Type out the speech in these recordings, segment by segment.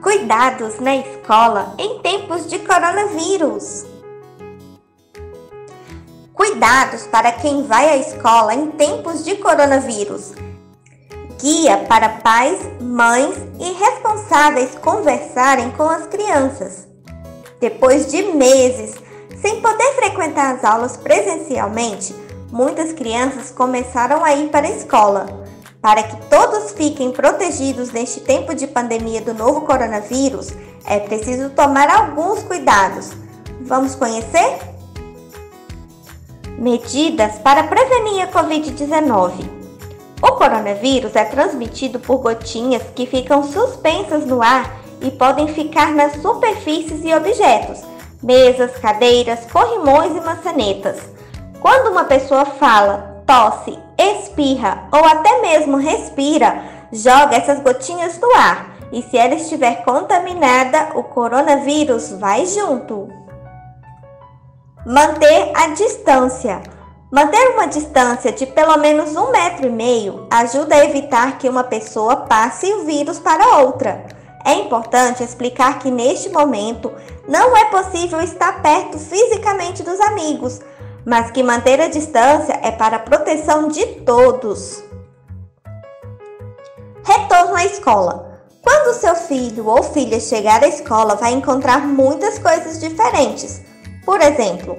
Cuidados na escola em tempos de coronavírus. Cuidados para quem vai à escola em tempos de coronavírus. Guia para pais, mães e responsáveis conversarem com as crianças. Depois de meses sem poder frequentar as aulas presencialmente, muitas crianças começaram a ir para a escola. Para que todos fiquem protegidos neste tempo de pandemia do novo coronavírus, é preciso tomar alguns cuidados. Vamos conhecer? Medidas para prevenir a Covid-19. O coronavírus é transmitido por gotinhas que ficam suspensas no ar e podem ficar nas superfícies e objetos, mesas, cadeiras, corrimões e maçanetas. Quando uma pessoa fala, tosse, espirra ou até mesmo respira, joga essas gotinhas no ar e se ela estiver contaminada, o coronavírus vai junto. Manter a distância. Manter uma distância de pelo menos 1,5 m ajuda a evitar que uma pessoa passe o vírus para outra. É importante explicar que neste momento não é possível estar perto fisicamente dos amigos, mas que manter a distância é para a proteção de todos. Retorno à escola. Quando o seu filho ou filha chegar à escola, vai encontrar muitas coisas diferentes. Por exemplo,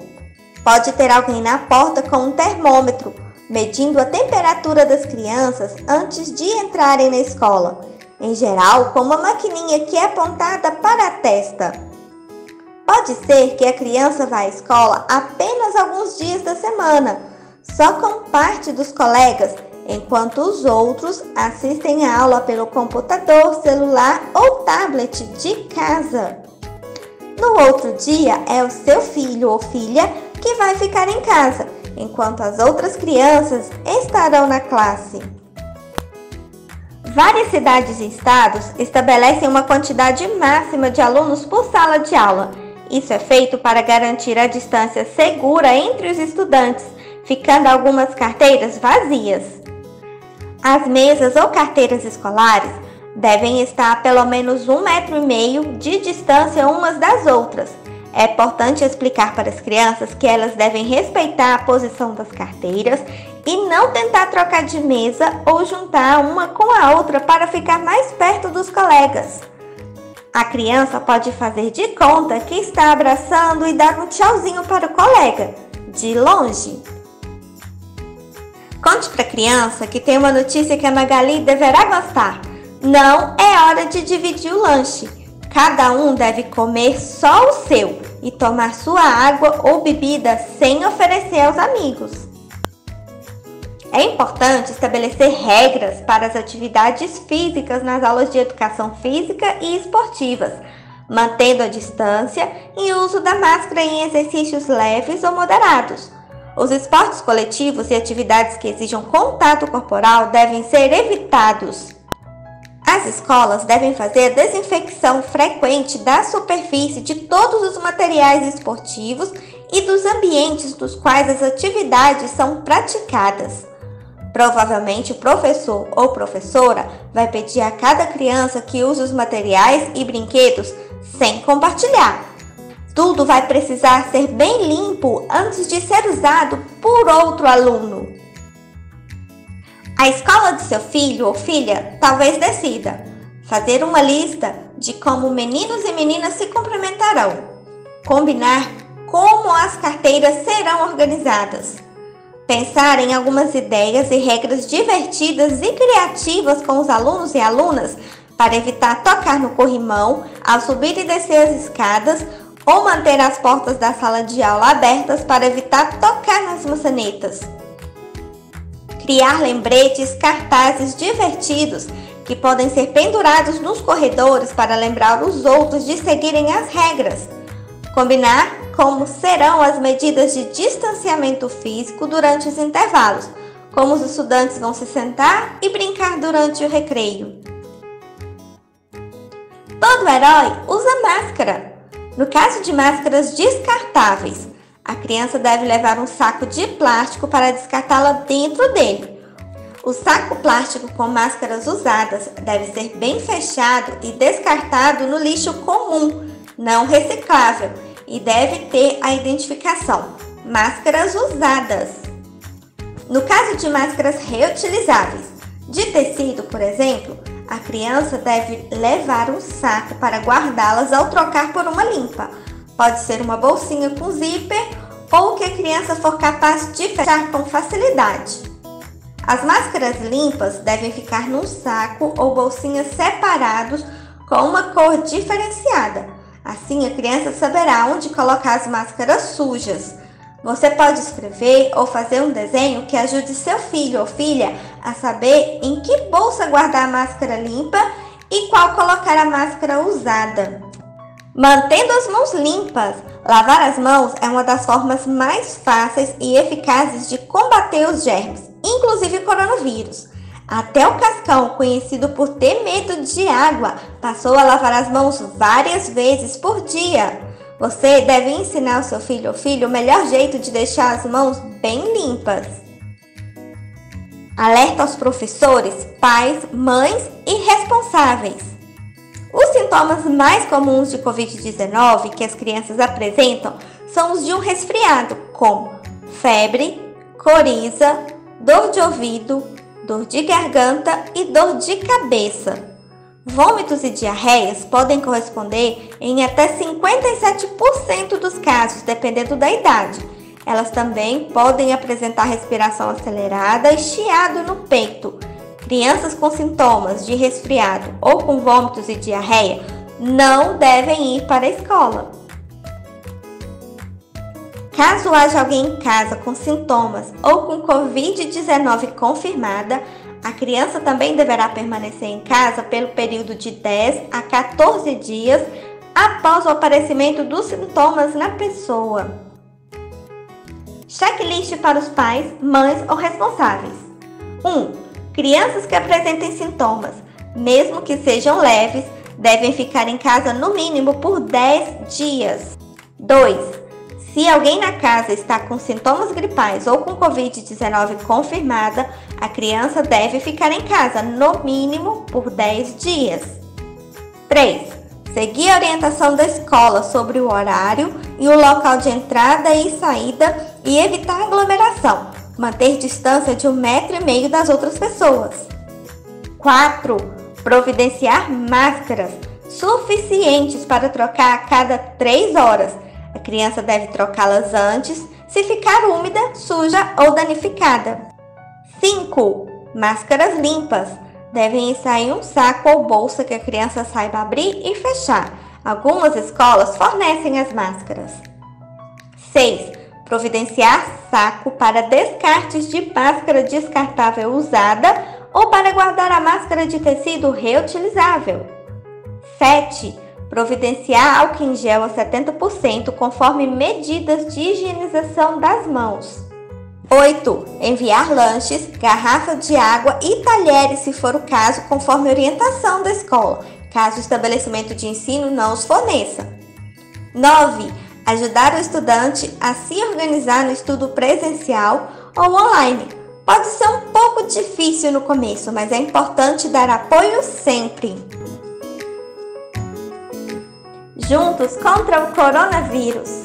pode ter alguém na porta com um termômetro, medindo a temperatura das crianças antes de entrarem na escola, em geral com uma maquininha que é apontada para a testa. Pode ser que a criança vá à escola apenas alguns dias da semana, só com parte dos colegas, enquanto os outros assistem a aula pelo computador, celular ou tablet de casa. No outro dia, é o seu filho ou filha que vai ficar em casa, enquanto as outras crianças estarão na classe. Várias cidades e estados estabelecem uma quantidade máxima de alunos por sala de aula. Isso é feito para garantir a distância segura entre os estudantes, ficando algumas carteiras vazias. As mesas ou carteiras escolares devem estar a pelo menos 1,5 m de distância umas das outras. É importante explicar para as crianças que elas devem respeitar a posição das carteiras e não tentar trocar de mesa ou juntar uma com a outra para ficar mais perto dos colegas. A criança pode fazer de conta que está abraçando e dar um tchauzinho para o colega, de longe. Conte para a criança que tem uma notícia que a Magali deverá gostar. Não é hora de dividir o lanche. Cada um deve comer só o seu e tomar sua água ou bebida sem oferecer aos amigos. É importante estabelecer regras para as atividades físicas nas aulas de educação física e esportivas, mantendo a distância e o uso da máscara em exercícios leves ou moderados. Os esportes coletivos e atividades que exijam contato corporal devem ser evitados. As escolas devem fazer a desinfecção frequente da superfície de todos os materiais esportivos e dos ambientes nos quais as atividades são praticadas. Provavelmente o professor ou professora vai pedir a cada criança que use os materiais e brinquedos sem compartilhar. Tudo vai precisar ser bem limpo antes de ser usado por outro aluno. A escola de seu filho ou filha talvez decida fazer uma lista de como meninos e meninas se cumprimentarão, combinar como as carteiras serão organizadas, pensar em algumas ideias e regras divertidas e criativas com os alunos e alunas para evitar tocar no corrimão ao subir e descer as escadas ou manter as portas da sala de aula abertas para evitar tocar nas maçanetas. Criar lembretes, cartazes divertidos que podem ser pendurados nos corredores para lembrar os outros de seguirem as regras. Combinar como serão as medidas de distanciamento físico durante os intervalos, como os estudantes vão se sentar e brincar durante o recreio. Todo herói usa máscara. No caso de máscaras descartáveis, a criança deve levar um saco de plástico para descartá-la dentro dele. O saco plástico com máscaras usadas deve ser bem fechado e descartado no lixo comum, não reciclável, e deve ter a identificação máscaras usadas. No caso de máscaras reutilizáveis, de tecido, por exemplo, a criança deve levar um saco para guardá-las ao trocar por uma limpa. Pode ser uma bolsinha com zíper ou que a criança for capaz de fechar com facilidade. As máscaras limpas devem ficar num saco ou bolsinha separados com uma cor diferenciada. Assim, a criança saberá onde colocar as máscaras sujas. Você pode escrever ou fazer um desenho que ajude seu filho ou filha a saber em que bolsa guardar a máscara limpa e qual colocar a máscara usada. Mantendo as mãos limpas, lavar as mãos é uma das formas mais fáceis e eficazes de combater os germes, inclusive o coronavírus. Até o Cascão, conhecido por ter medo de água, passou a lavar as mãos várias vezes por dia. Você deve ensinar ao seu filho ou filha o melhor jeito de deixar as mãos bem limpas. Alerta aos professores, pais, mães e responsáveis. Os sintomas mais comuns de Covid-19 que as crianças apresentam são os de um resfriado, como febre, coriza, dor de ouvido, dor de garganta e dor de cabeça. Vômitos e diarreias podem corresponder em até 57% dos casos, dependendo da idade. Elas também podem apresentar respiração acelerada e chiado no peito. Crianças com sintomas de resfriado ou com vômitos e diarreia não devem ir para a escola. Caso haja alguém em casa com sintomas ou com Covid-19 confirmada, a criança também deverá permanecer em casa pelo período de 10 a 14 dias após o aparecimento dos sintomas na pessoa. Checklist para os pais, mães ou responsáveis. 1. Crianças que apresentem sintomas, mesmo que sejam leves, devem ficar em casa no mínimo por 10 dias. 2. Se alguém na casa está com sintomas gripais ou com Covid-19 confirmada, a criança deve ficar em casa no mínimo por 10 dias. 3. Seguir a orientação da escola sobre o horário e o local de entrada e saída e evitar aglomeração. Manter distância de 1,5 m das outras pessoas. 4. Providenciar máscaras suficientes para trocar a cada 3 horas. A criança deve trocá-las antes, se ficar úmida, suja ou danificada. 5. Máscaras limpas. Devem estar em um saco ou bolsa que a criança saiba abrir e fechar. Algumas escolas fornecem as máscaras. 6. Providenciar saco para descartes de máscara descartável usada ou para guardar a máscara de tecido reutilizável. 7. Providenciar álcool em gel a 70% conforme medidas de higienização das mãos. 8. Enviar lanches, garrafa de água e talheres, se for o caso, conforme orientação da escola, caso o estabelecimento de ensino não os forneça. 9. Ajudar o estudante a se organizar no estudo presencial ou online. Pode ser um pouco difícil no começo, mas é importante dar apoio sempre. Juntos contra o coronavírus!